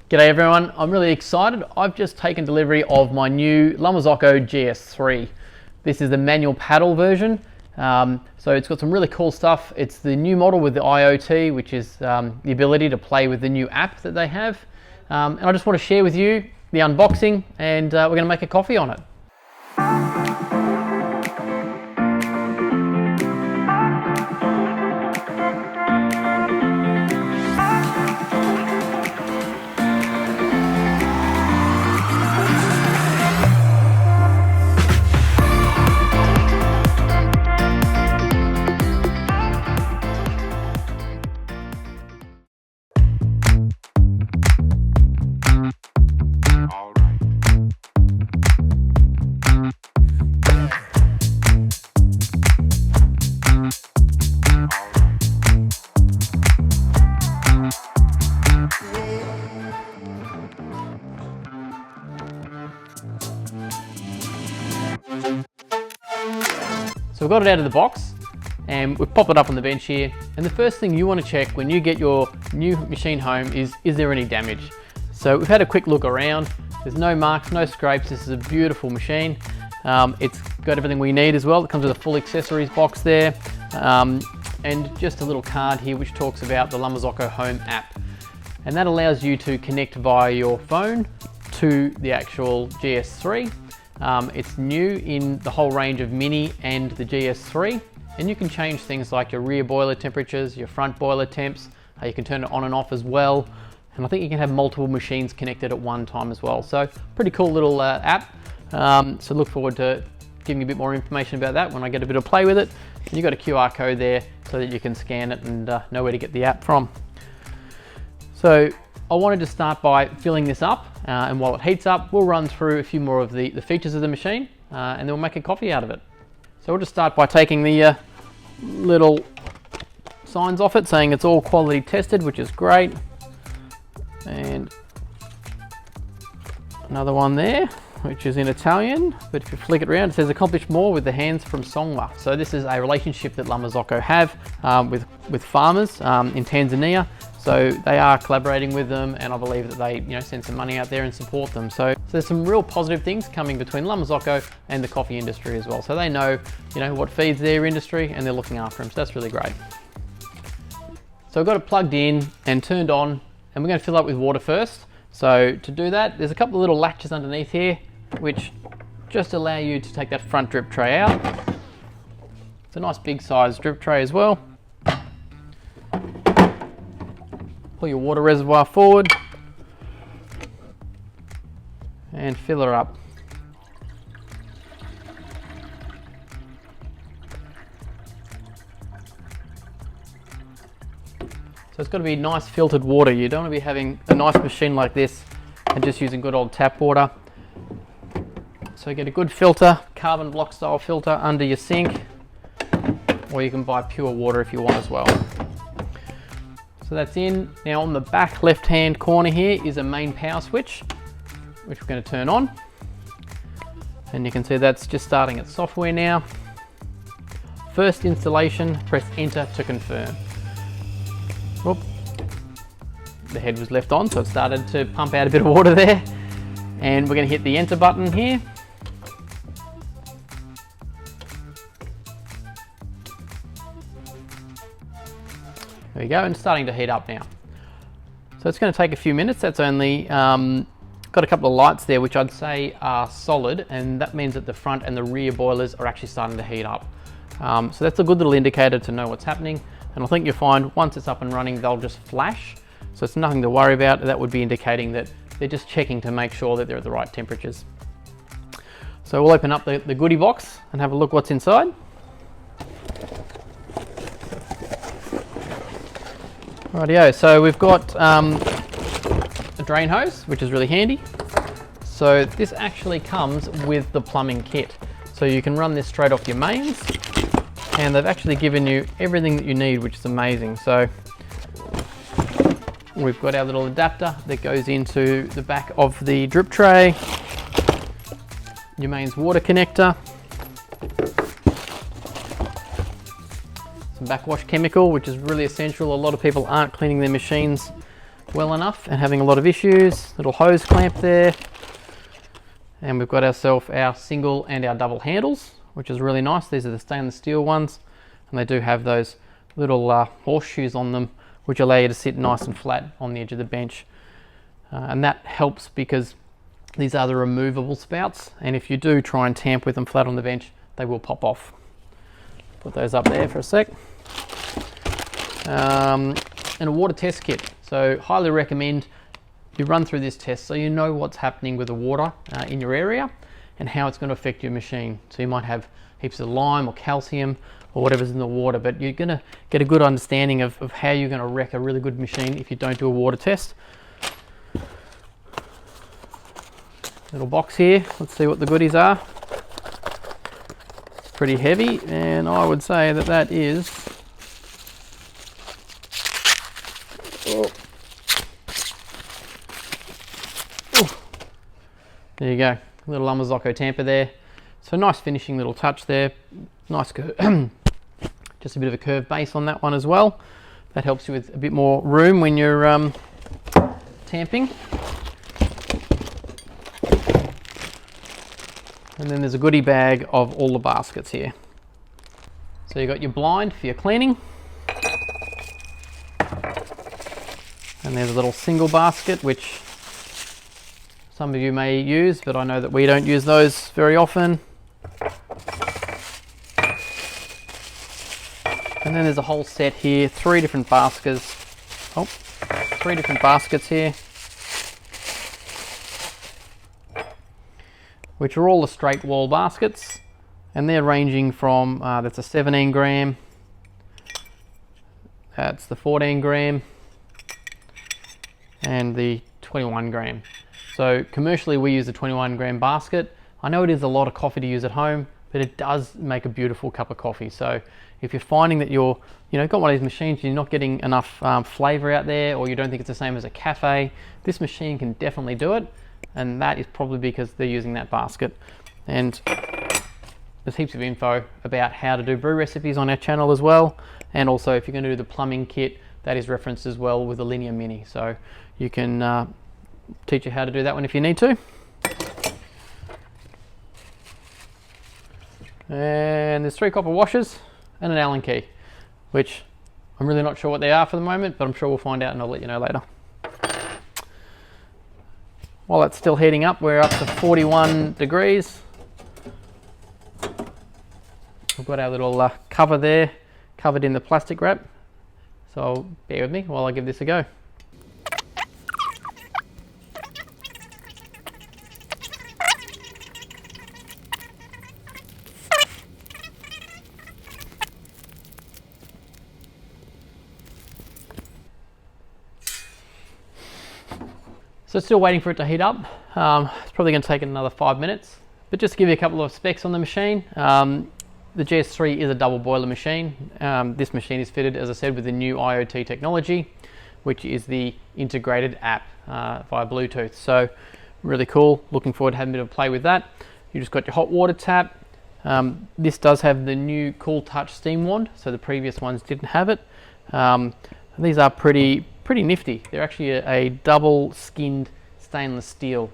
G'day everyone, I'm really excited. I've just taken delivery of my new Marzocco GS3. This is the manual paddle version. So it's got some really cool stuff. It's the new model with the IoT, which is the ability to play with the new app that they have. And I just want to share with you the unboxing, and we're going to make a coffee on it. So we've got it out of the box and we've popped it up on the bench here. And the first thing you want to check when you get your new machine home is there any damage? So we've had a quick look around. There's no marks, no scrapes. This is a beautiful machine. It's got everything we need as well. It comes with a full accessories box there. And just a little card here which talks about the Marzocco Home app. And that allows you to connect via your phone to the actual GS3. It's new in the whole range of Mini and the GS3, and you can change things like your rear boiler temperatures, your front boiler temps. You can turn it on and off as well, and I think you can have multiple machines connected at one time as well. So pretty cool little app. So look forward to giving you a bit more information about that when I get a bit of play with it. And you've got a QR code there so that you can scan it and know where to get the app from. So I wanted to start by filling this up, and while it heats up, we'll run through a few more of the features of the machine, and then we'll make a coffee out of it. So we'll just start by taking the little signs off it, saying it's all quality tested, which is great. And another one there, which is in Italian, but if you flick it around, it says accomplish more with the hands from Songma. So this is a relationship that Marzocco have with farmers in Tanzania. So they are collaborating with them, and I believe that they send some money out there and support them. So there's some real positive things coming between Marzocco and the coffee industry as well. So they know what feeds their industry, and they're looking after them. So that's really great. So I've got it plugged in and turned on, and we're going to fill up with water first. So to do that, there's a couple of little latches underneath here, which just allow you to take that front drip tray out. It's a nice big size drip tray as well. Pull your water reservoir forward and fill her up. So it's got to be nice filtered water. You don't want to be having a nice machine like this and just using good old tap water. So get a good filter, carbon block style filter under your sink, or you can buy pure water if you want as well. So that's in. Now on the back left hand corner here is a main power switch, which we're going to turn on. And you can see that's just starting its software now. First installation, press enter to confirm. Whoop. The head was left on, so it started to pump out a bit of water there. And we're going to hit the enter button here. There we go, and starting to heat up now. So it's going to take a few minutes. That's only got a couple of lights there, which I'd say are solid, and that means that the front and the rear boilers are actually starting to heat up. So that's a good little indicator to know what's happening. And I think you'll find once it's up and running, they'll just flash. So it's nothing to worry about. That would be indicating that they're just checking to make sure that they're at the right temperatures. So we'll open up the goodie box and have a look what's inside. Rightio, so we've got a drain hose, which is really handy. So this actually comes with the plumbing kit. So you can run this straight off your mains, and they've actually given you everything that you need, which is amazing. So we've got our little adapter that goes into the back of the drip tray, your mains water connector, some backwash chemical, which is really essential. A lot of people aren't cleaning their machines well enough and having a lot of issues. Little hose clamp there. And we've got ourselves our single and our double handles, which is really nice. These are the stainless steel ones, and they do have those little horseshoes on them, which allow you to sit nice and flat on the edge of the bench. And that helps because these are the removable spouts, and if you do try and tamp with them flat on the bench, they will pop off. Put those up there for a sec. And a water test kit. So highly recommend you run through this test so you know what's happening with the water in your area and how it's going to affect your machine. So you might have heaps of lime or calcium or whatever's in the water, but you're going to get a good understanding of how you're going to wreck a really good machine if you don't do a water test. Little box here, let's see what the goodies are. It's pretty heavy, and I would say that that is, there you go, little Marzocco tamper there. So nice finishing little touch there. Nice just a bit of a curved base on that one as well. That helps you with a bit more room when you're tamping. And then there's a goodie bag of all the baskets here. So you got your blind for your cleaning. And there's a little single basket, which some of you may use, but I know that we don't use those very often. And then there's a whole set here, three different baskets here, which are all the straight wall baskets, and they're ranging from, that's a 17 gram, that's the 14 gram, and the 21 gram. So commercially we use a 21 gram basket. I know it is a lot of coffee to use at home, but it does make a beautiful cup of coffee. So if you're finding that you're, got one of these machines, you're not getting enough flavor out there, or you don't think it's the same as a cafe, this machine can definitely do it. And that is probably because they're using that basket. And there's heaps of info about how to do brew recipes on our channel as well. And also if you're going to do the plumbing kit, that is referenced as well with the Linea Mini. So you can teach you how to do that one if you need to. And there's 3 copper washers and an Allen key, which I'm really not sure what they are for the moment, but I'm sure we'll find out and I'll let you know later. While that's still heating up, we're up to 41 degrees. We've got our little cover there, covered in the plastic wrap. So bear with me while I give this a go. So still waiting for it to heat up. It's probably going to take another 5 minutes. But just to give you a couple of specs on the machine, the GS3 is a double boiler machine. This machine is fitted, as I said, with the new IoT technology, which is the integrated app via Bluetooth. So really cool. Looking forward to having a bit of play with that. You just got your hot water tap. This does have the new Cool Touch steam wand, so the previous ones didn't have it. These are pretty nifty. They're actually a double skinned stainless steel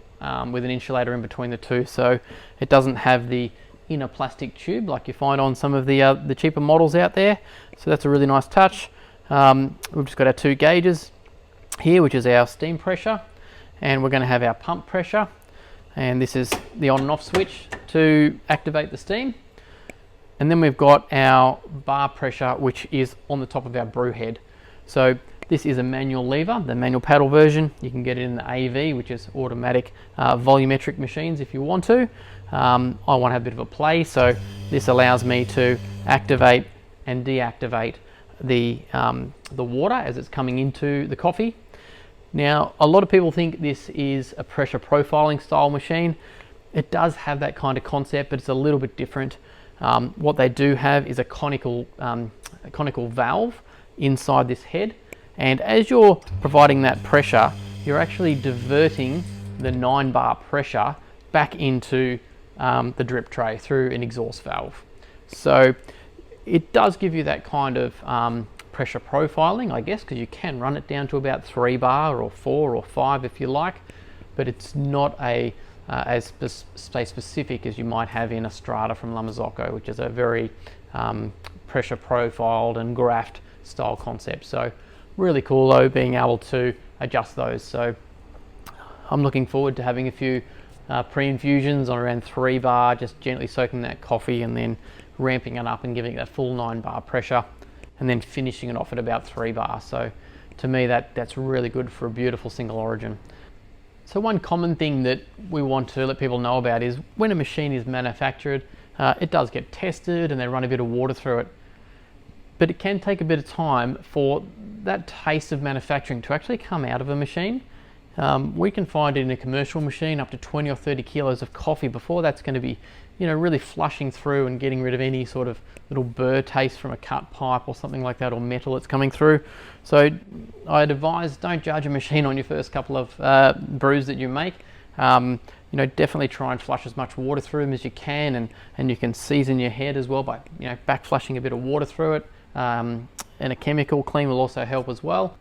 with an insulator in between the two, so it doesn't have the inner plastic tube like you find on some of the cheaper models out there. So that's a really nice touch. We've just got our 2 gauges here, which is our steam pressure, and we're going to have our pump pressure, and this is the on and off switch to activate the steam. And then we've got our bar pressure, which is on the top of our brew head. So this is a manual lever, the manual paddle version. You can get it in the AV, which is automatic volumetric machines if you want to. I want to have a bit of a play, so this allows me to activate and deactivate the water as it's coming into the coffee. Now, a lot of people think this is a pressure profiling style machine. It does have that kind of concept, but it's a little bit different. What they do have is a conical valve inside this head, and as you're providing that pressure, you're actually diverting the 9 bar pressure back into the drip tray through an exhaust valve. So it does give you that kind of pressure profiling, I guess, because you can run it down to about 3 bar or 4 or 5 if you like, but it's not as specific as you might have in a Strada from Marzocco, which is a very pressure profiled and graphed style concept. So really cool though, being able to adjust those. So I'm looking forward to having a few pre-infusions on around 3 bar, just gently soaking that coffee and then ramping it up and giving it that full 9 bar pressure, and then finishing it off at about 3 bar. So to me, that's really good for a beautiful single origin. So one common thing that we want to let people know about is when a machine is manufactured, it does get tested and they run a bit of water through it. But it can take a bit of time for that taste of manufacturing to actually come out of a machine. We can find in a commercial machine up to 20 or 30 kilos of coffee before that's going to be, really flushing through and getting rid of any sort of little burr taste from a cut pipe or something like that, or metal that's coming through. So I'd advise, don't judge a machine on your first couple of brews that you make. Definitely try and flush as much water through them as you can, and you can season your head as well by back flushing a bit of water through it. And a chemical clean will also help as well.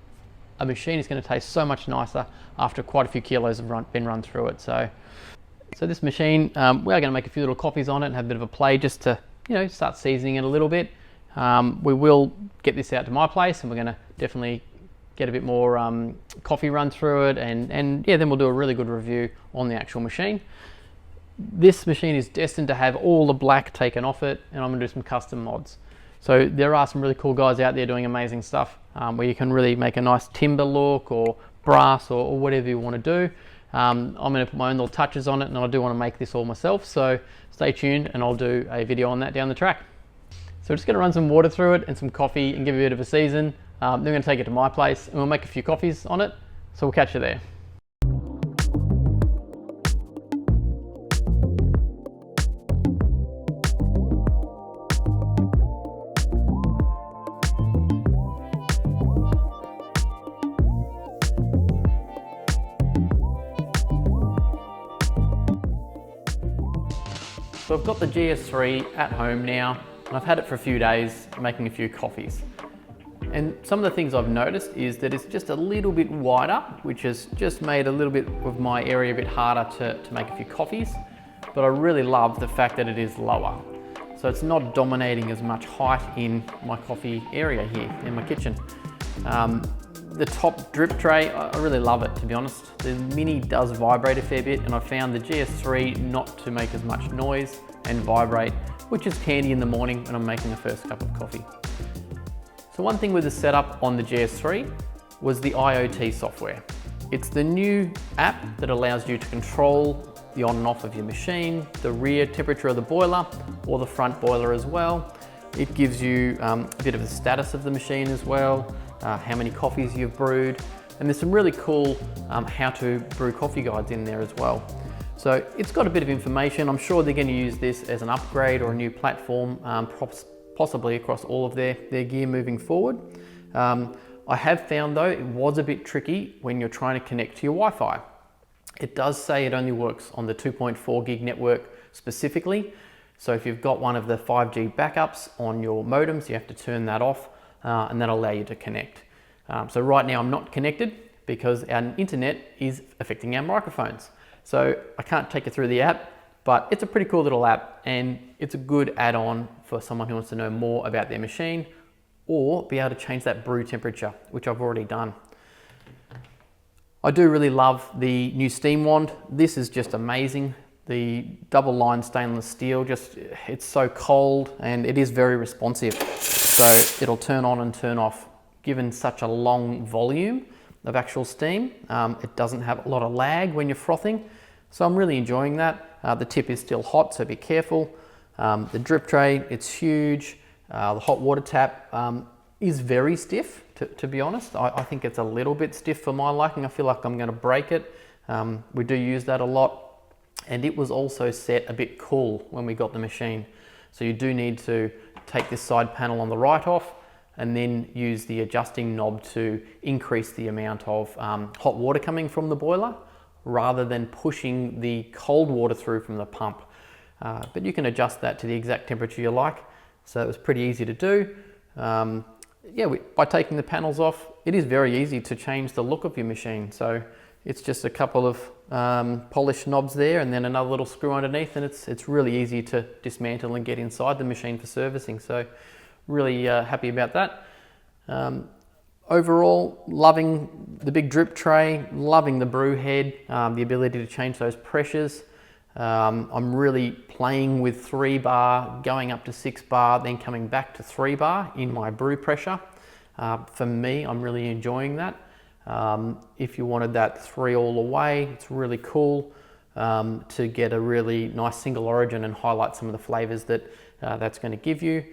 A machine is going to taste so much nicer after quite a few kilos have been run through it. So this machine, we are going to make a few little coffees on it and have a bit of a play just to start seasoning it a little bit. We will get this out to my place and we're going to definitely get a bit more coffee run through it, and then we'll do a really good review on the actual machine. This machine is destined to have all the black taken off it, and I'm going to do some custom mods. So there are some really cool guys out there doing amazing stuff where you can really make a nice timber look or brass or whatever you want to do. I'm going to put my own little touches on it, and I do want to make this all myself, so stay tuned and I'll do a video on that down the track. So we're just going to run some water through it and some coffee and give it a bit of a season. Then we're going to take it to my place and we'll make a few coffees on it, so we'll catch you there. So I've got the GS3 at home now, and I've had it for a few days making a few coffees. And some of the things I've noticed is that it's just a little bit wider, which has just made a little bit of my area a bit harder to make a few coffees. But I really love the fact that it is lower. So it's not dominating as much height in my coffee area here in my kitchen. The top drip tray, I really love it, to be honest. The Mini does vibrate a fair bit, and I found the GS3 not to make as much noise and vibrate, which is handy in the morning when I'm making the first cup of coffee. So one thing with the setup on the GS3 was the IoT software. It's the new app that allows you to control the on and off of your machine, the rear temperature of the boiler, or the front boiler as well. It gives you a bit of the status of the machine as well, how many coffees you've brewed, and there's some really cool how to brew coffee guides in there as well. So it's got a bit of information. I'm sure they're going to use this as an upgrade or a new platform, possibly across all of their gear moving forward. I have found though it was a bit tricky when you're trying to connect to your Wi-Fi. It does say it only works on the 2.4 gig network specifically. So if you've got one of the 5G backups on your modems, you have to turn that off, and that'll allow you to connect. So right now I'm not connected because our internet is affecting our microphones. So I can't take you through the app, but it's a pretty cool little app, and it's a good add-on for someone who wants to know more about their machine or be able to change that brew temperature, which I've already done. I do really love the new steam wand. This is just amazing. The double line stainless steel, it's so cold and it is very responsive. So it'll turn on and turn off. Given such a long volume of actual steam, it doesn't have a lot of lag when you're frothing. So I'm really enjoying that. The tip is still hot, so be careful. The drip tray, it's huge. The hot water tap is very stiff, to be honest. I think it's a little bit stiff for my liking. I feel like I'm gonna break it. We do use that a lot. And it was also set a bit cool when we got the machine. So you do need to take this side panel on the right off and then use the adjusting knob to increase the amount of hot water coming from the boiler rather than pushing the cold water through from the pump. But you can adjust that to the exact temperature you like. So it was pretty easy to do. yeah, by taking the panels off, it is very easy to change the look of your machine. So it's just a couple of polished knobs there and then another little screw underneath, and it's really easy to dismantle and get inside the machine for servicing. So really happy about that. Overall, loving the big drip tray, loving the brew head, the ability to change those pressures. I'm really playing with 3 bar, going up to 6 bar, then coming back to 3 bar in my brew pressure. For me, I'm really enjoying that. If you wanted that 3 all the way, it's really cool to get a really nice single origin and highlight some of the flavors that that's going to give you.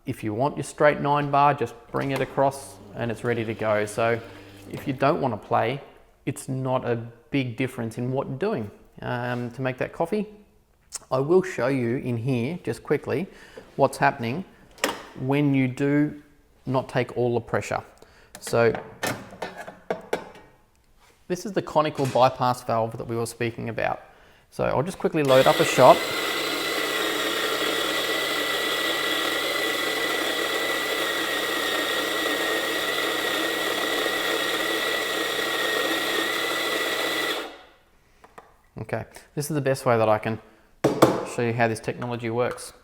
If you want your straight 9 bar, just bring it across and it's ready to go. So if you don't want to play, it's not a big difference in what you're doing to make that coffee. I will show you in here just quickly what's happening when you do not take all the pressure. So this is the conical bypass valve that we were speaking about. So I'll just quickly load up a shot. Okay, this is the best way that I can show you how this technology works.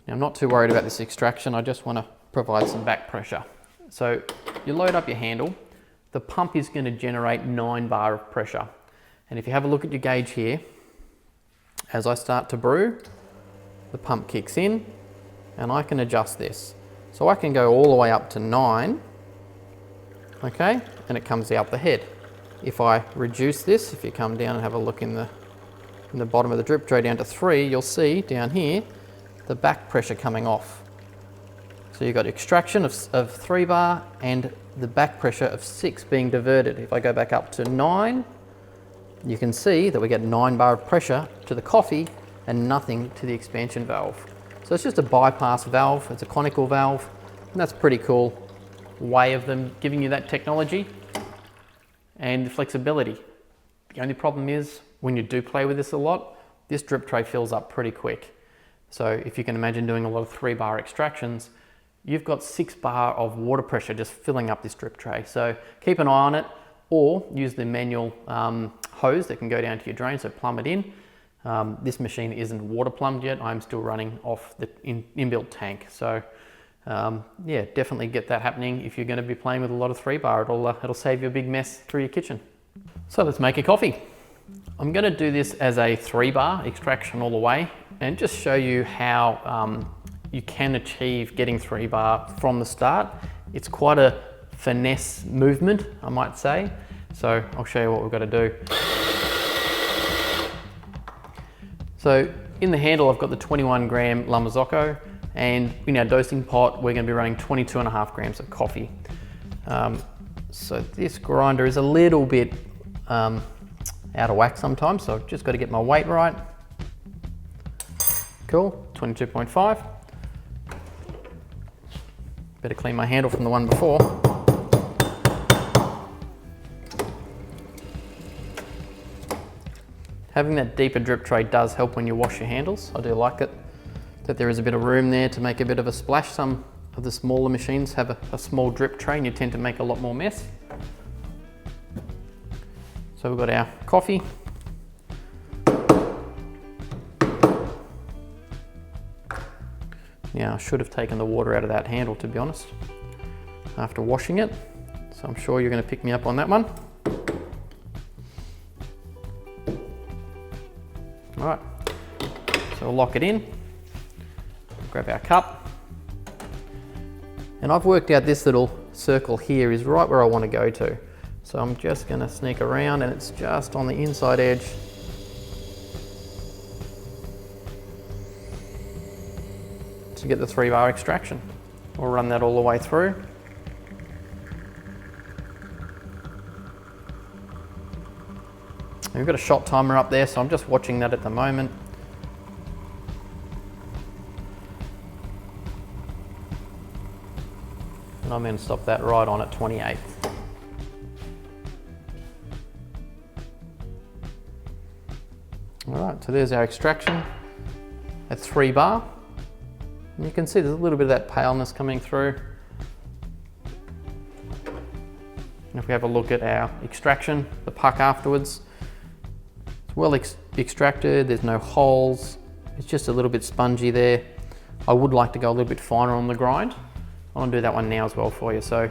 Now, I'm not too worried about this extraction, I just want to provide some back pressure. So you load up your handle, the pump is going to generate 9 bar of pressure. And if you have a look at your gauge here, as I start to brew, the pump kicks in and I can adjust this. So I can go all the way up to 9, okay, and it comes out the head. If I reduce this, if you come down and have a look in the bottom of the drip tray down to 3, you'll see down here the back pressure coming off. So you've got extraction of 3 bar and the back pressure of 6 being diverted. If I go back up to 9, you can see that we get 9 bar of pressure to the coffee and nothing to the expansion valve. So it's just a bypass valve, it's a conical valve, and that's a pretty cool way of them giving you that technology and the flexibility. The only problem is when you do play with this a lot, this drip tray fills up pretty quick. So if you can imagine doing a lot of 3 bar extractions, you've got 6 bar of water pressure just filling up this drip tray. So keep an eye on it, or use the manual hose that can go down to your drain, so plumb it in. This machine isn't water plumbed yet, I'm still running off the inbuilt tank. So yeah, definitely get that happening. If you're going to be playing with a lot of 3 bar, it'll save you a big mess through your kitchen. So let's make a coffee. I'm going to do this as a 3 bar extraction all the way and just show you how you can achieve getting 3 bar from the start. It's quite a finesse movement, I might say. So I'll show you what we've got to do. So in the handle, I've got the 21 gram Marzocco, and in our dosing pot, we're going to be running 22.5 grams of coffee. So this grinder is a little bit out of whack sometimes, so I've just got to get my weight right. Cool, 22.5. Better clean my handle from the one before. Having that deeper drip tray does help when you wash your handles. I do like it, that there is a bit of room there to make a bit of a splash. Some of the smaller machines have a small drip tray and you tend to make a lot more mess. So we've got our coffee. Now I should have taken the water out of that handle, to be honest, after washing it. So I'm sure you're going to pick me up on that one. All right, so we'll lock it in, grab our cup. And I've worked out this little circle here is right where I want to go to. So I'm just going to sneak around and it's just on the inside edge. To get the 3 bar extraction. We'll run that all the way through. And we've got a shot timer up there, so I'm just watching that at the moment. And I'm going to stop that right on at 28. All right, so there's our extraction at 3 bar. And you can see there's a little bit of that paleness coming through. And if we have a look at our extraction, the puck afterwards, it's well extracted, there's no holes, it's just a little bit spongy there. I would like to go a little bit finer on the grind. I want to do that one now as well for you. So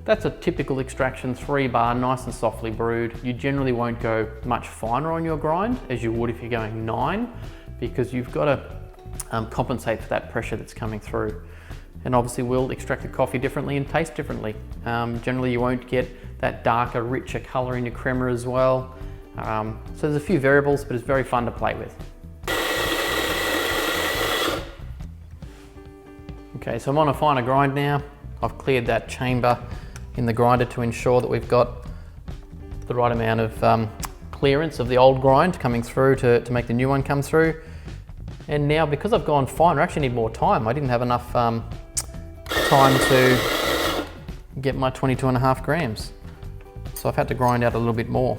that's a typical extraction, 3 bar, nice and softly brewed. You generally won't go much finer on your grind as you would if you're going 9, because you've got to compensate for that pressure that's coming through. And obviously we'll extract the coffee differently and taste differently. Generally you won't get that darker, richer color in your crema as well. So there's a few variables, but it's very fun to play with. Okay, so I'm on a finer grind now. I've cleared that chamber in the grinder to ensure that we've got the right amount of clearance of the old grind coming through to make the new one come through. And now, because I've gone finer, I actually need more time. I didn't have enough time to get my 22.5 grams. So I've had to grind out a little bit more.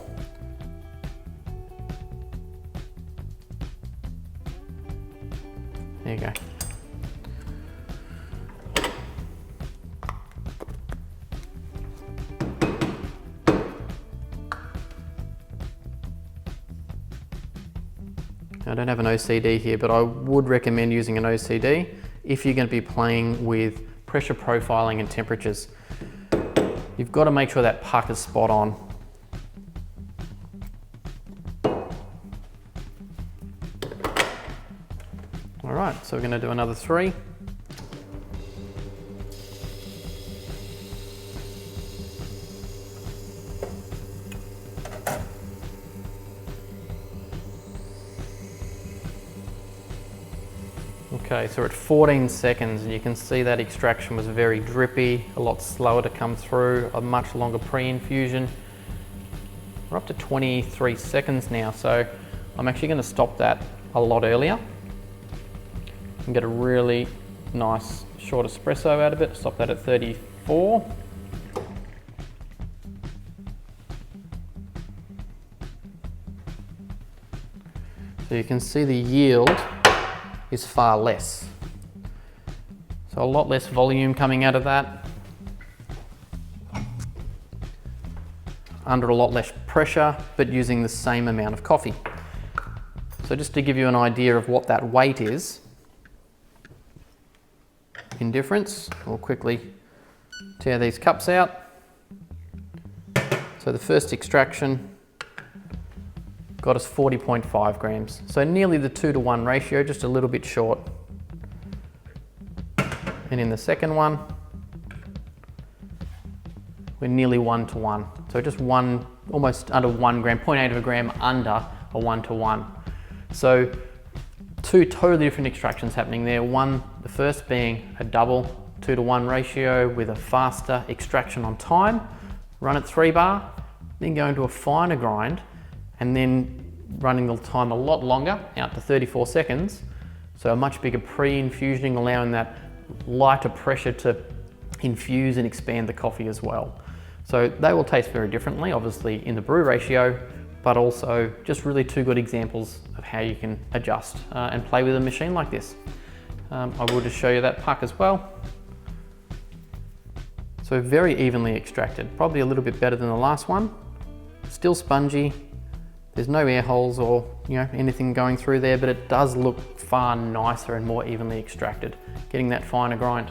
There you go. I don't have an OCD here, but I would recommend using an OCD if you're going to be playing with pressure profiling and temperatures. You've got to make sure that puck is spot on. All right, so we're going to do another 3. Okay, so we're at 14 seconds and you can see that extraction was very drippy, a lot slower to come through, a much longer pre-infusion. We're up to 23 seconds now, so I'm actually going to stop that a lot earlier and get a really nice short espresso out of it. Stop that at 34. So you can see the yield is far less. So a lot less volume coming out of that. Under a lot less pressure, but using the same amount of coffee. So just to give you an idea of what that weight is in difference, we'll quickly tear these cups out. So the first extraction got us 40.5 grams. So nearly the 2-to-1 ratio, just a little bit short. And in the second one, we're nearly 1-to-1. So just almost under 1 gram, 0.8 of a gram under a 1-to-1. So 2 totally different extractions happening there. The first being a double 2-to-1 ratio with a faster extraction on time, run at 3 bar, then go into a finer grind, and then running the time a lot longer, out to 34 seconds. So a much bigger pre-infusioning, allowing that lighter pressure to infuse and expand the coffee as well. So they will taste very differently, obviously in the brew ratio, but also just really 2 good examples of how you can adjust and play with a machine like this. I will just show you that puck as well. So very evenly extracted, probably a little bit better than the last one. Still spongy. There's no air holes or anything going through there, but it does look far nicer and more evenly extracted, getting that finer grind.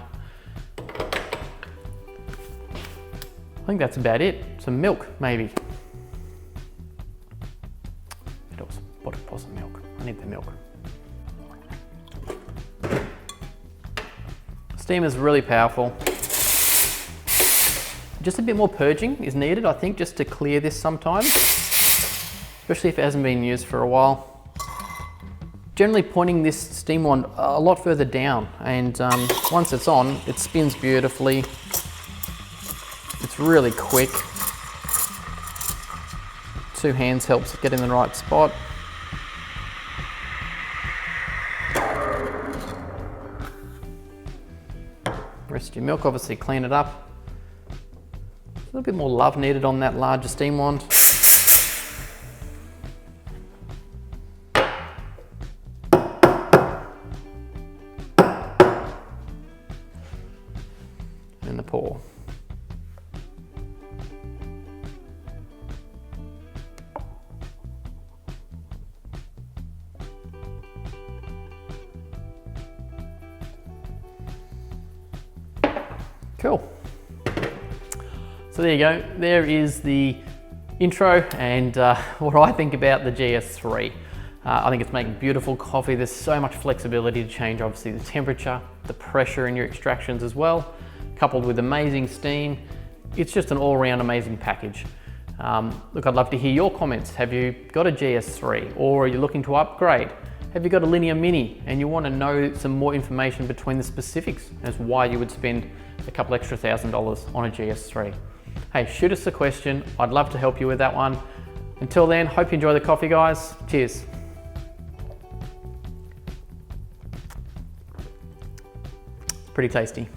I think that's about it. Some milk, maybe. Pour some milk. I need the milk. Steam is really powerful. Just a bit more purging is needed, I think, just to clear this sometimes, especially if it hasn't been used for a while. Generally pointing this steam wand a lot further down, and once it's on, it spins beautifully. It's really quick. 2 hands helps get in the right spot. Rest your milk, obviously clean it up. A little bit more love needed on that larger steam wand. Cool. So there you go. There is the intro and what I think about the GS3. I think it's making beautiful coffee. There's so much flexibility to change, obviously, the temperature, the pressure in your extractions as well, coupled with amazing steam. It's just an all-round amazing package. Look, I'd love to hear your comments. Have you got a GS3 or are you looking to upgrade? Have you got a Linea Mini and you want to know some more information between the specifics as why you would spend a couple extra $1,000 on a GS3? Hey, shoot us a question. I'd love to help you with that one. Until then, hope you enjoy the coffee, guys. Cheers. Pretty tasty.